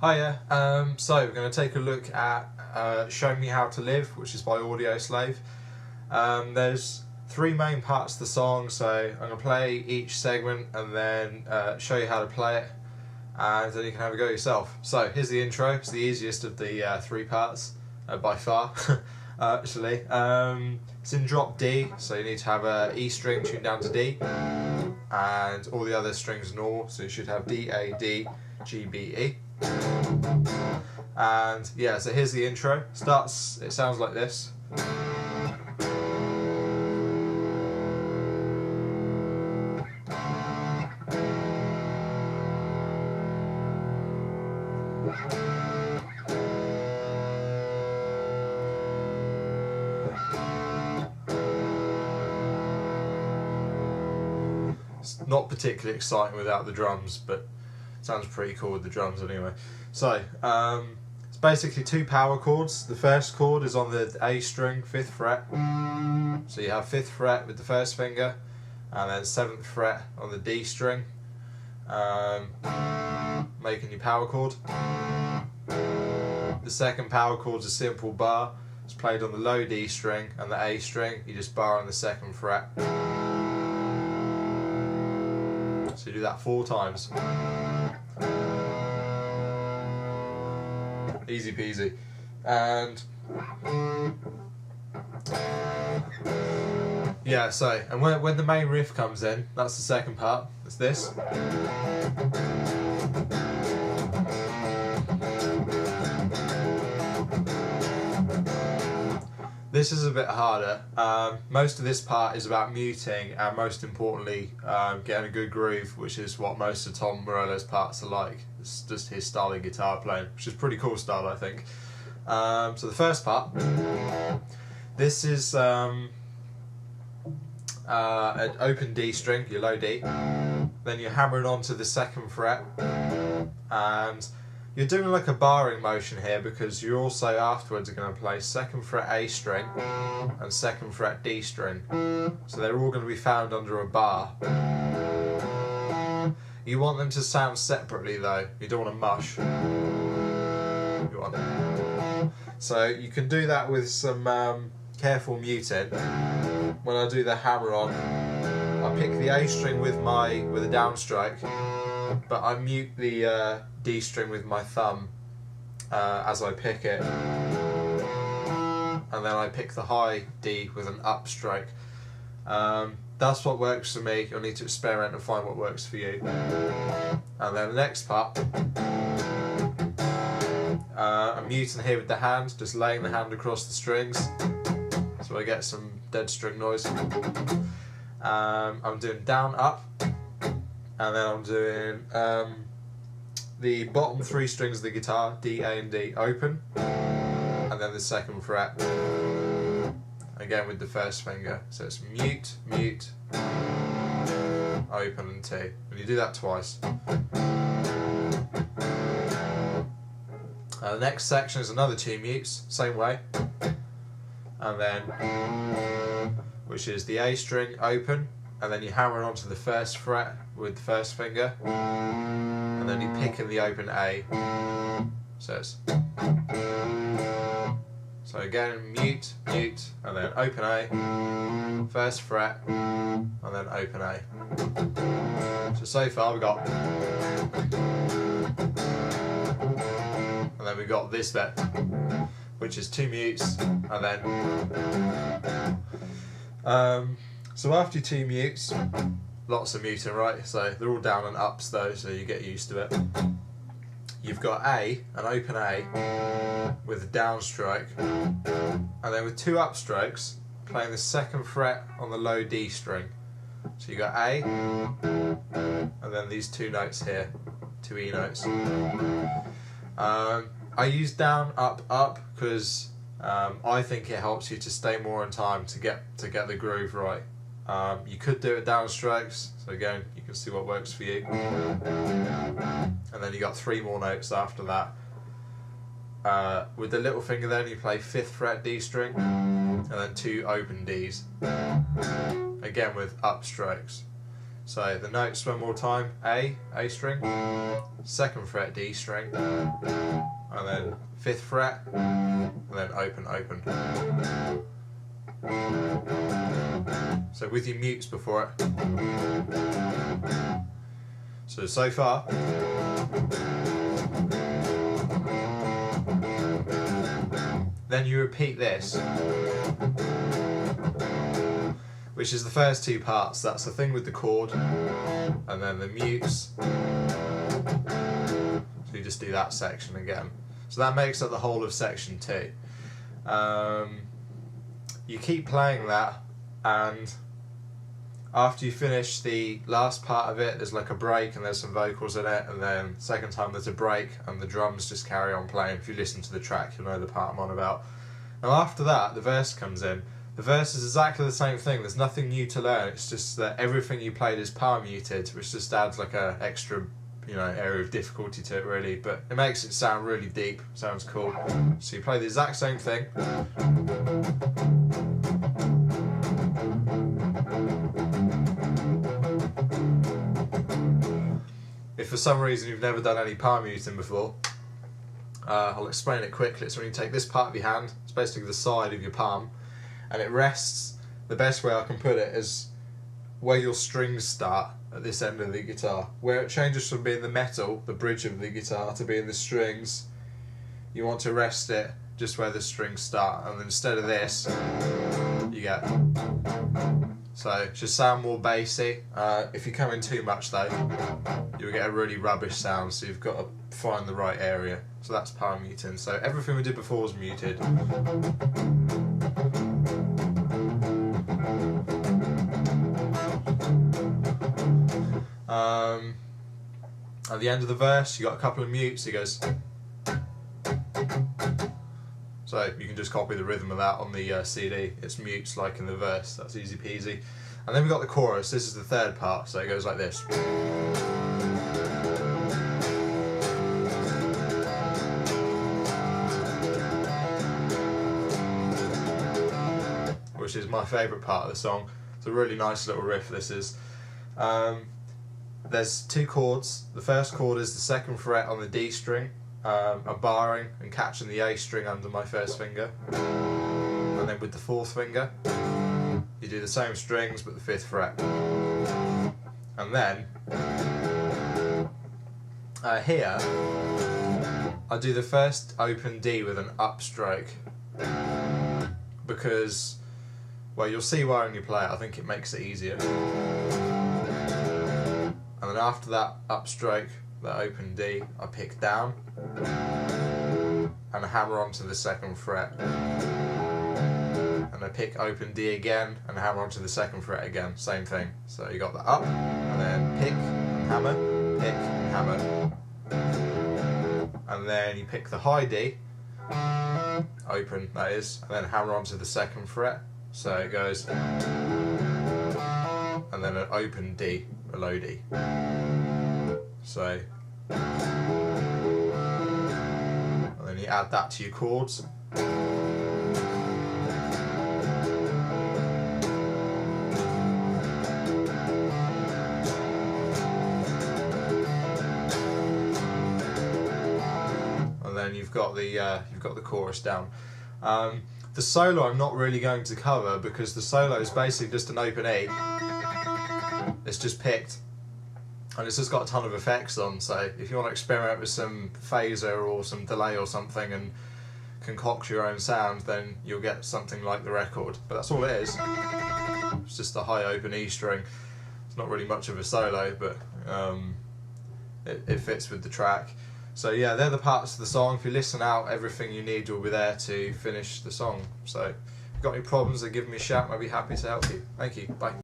Hiya, so we're going to take a look at Show Me How to Live, which is by Audioslave. There's three main parts to the song, so I'm going to play each segment and then show you how to play it, and then you can have a go yourself. So here's the intro. It's the easiest of the three parts by far, actually. It's in drop D, so you need to have a E string tuned down to D, and all the other strings normal, so you should have D, A, D, G, B, E. And yeah, so here's the intro. It sounds like this. It's not particularly exciting without the drums, but it sounds pretty cool with the drums anyway. So it's basically two power chords. The first chord is on the A string, 5th fret. So you have 5th fret with the first finger, and then 7th fret on the D string, making your power chord. The second power chord is a simple bar. It's played on the low D string and the A string. You just bar on the 2nd fret. So you do that 4 times. Easy peasy. And yeah, so, and when the main riff comes in, that's the second part. It's this. This is a bit harder. Most of this part is about muting, and most importantly, getting a good groove, which is what most of Tom Morello's parts are like. It's just his style of guitar playing, which is a pretty cool style, I think. So the first part, this is an open D string, your low D. Then you're hammering onto the 2nd fret, and you're doing like a barring motion here, because you're also afterwards going to play 2nd fret A string and 2nd fret D string. So they're all going to be found under a bar. You want them to sound separately though, you don't want to mush. So you can do that with some careful muting. When I do the hammer on, I pick the A string with a downstroke, but I mute the D string with my thumb as I pick it, and then I pick the high D with an upstroke. That's what works for me. You'll need to experiment and find what works for you. And then the next part, I'm muting here with the hand, just laying the hand across the strings, so I get some dead string noise. I'm doing down, up, and then I'm doing the bottom 3 strings of the guitar, D, A and D, open, and then the 2nd fret, again with the first finger. So it's mute, mute, open and T. And you do that twice. The next section is another 2 mutes, same way, and then, which is the A string, open, and then you hammer onto the 1st fret with the first finger, and then you pick in the open A. So again, mute, mute, and then open A, 1st fret, and then open A. So far we've got, and then we've got this bit, which is 2 mutes, and then so after 2 mutes, lots of muting, right? So they're all down and ups though, so you get used to it. You've got A, an open A, with a downstroke, and then with 2 upstrokes, playing the 2nd fret on the low D string. So you got A, and then these 2 notes here, 2 E notes. I use down, up, up, because I think it helps you to stay more in time to get the groove right. You could do it downstrokes, so again you can see what works for you. And then you got 3 more notes after that. With the little finger then you play 5th fret D string, and then 2 open Ds, again with upstrokes. So the notes one more time: A string, 2nd fret D string, and then 5th fret, and then open, open. So with your mutes before it. So far. Then you repeat this, which is the first two parts. That's the thing with the chord, and then the mutes. So you just do that section again. So that makes up the whole of section 2. You keep playing that, and after you finish the last part of it, there's like a break and there's some vocals in it, and then second time there's a break and the drums just carry on playing. If you listen to the track, you'll know the part I'm on about. Now after that, the verse comes in. The verse is exactly the same thing. There's nothing new to learn. It's just that everything you played is power muted, which just adds like a extra, area of difficulty to it really, but it makes it sound really deep. Sounds cool. So you play the exact same thing. If for some reason you've never done any palm muting before, I'll explain it quickly. It's when you take this part of your hand, it's basically the side of your palm, and it rests, the best way I can put it is where your strings start at this end of the guitar. Where it changes from being the metal, the bridge of the guitar, to being the strings, you want to rest it just where the strings start, and then instead of this, you get... So it should sound more bassy. If you come in too much though, you'll get a really rubbish sound, so you've got to find the right area. So that's power muting. So everything we did before was muted. At the end of the verse, you got a couple of mutes. He goes... So you can just copy the rhythm of that on the CD. It's mutes like in the verse. That's easy peasy. And then we got the chorus. This is the third part. So it goes like this. Which is my favourite part of the song. It's a really nice little riff, this is. There's two chords. The first chord is the 2nd fret on the D string. I'm barring and catching the A string under my first finger, and then with the 4th finger you do the same strings but the 5th fret, and then here I do the first open D with an upstroke, because, well, you'll see why when you play it. I think it makes it easier. And then after that upstroke, the open D, I pick down and I hammer onto the 2nd fret, and I pick open D again and hammer onto the 2nd fret again, same thing. So you got the up and then pick and hammer, pick and hammer, and then you pick the high D, open that is, and then hammer onto the 2nd fret, so it goes, and then an open D, a low D. So, and then you add that to your chords. And then you've got the chorus down. The solo I'm not really going to cover, because the solo is basically just an open E. It's just picked. And it's just got a ton of effects on, so if you want to experiment with some phaser or some delay or something and concoct your own sound, then you'll get something like the record. But that's all it is. It's just a high open E string. It's not really much of a solo, but it fits with the track. So yeah, they're the parts of the song. If you listen out, everything you need will be there to finish the song. So if you've got any problems, then give me a shout and I'll be happy to help you. Thank you. Bye.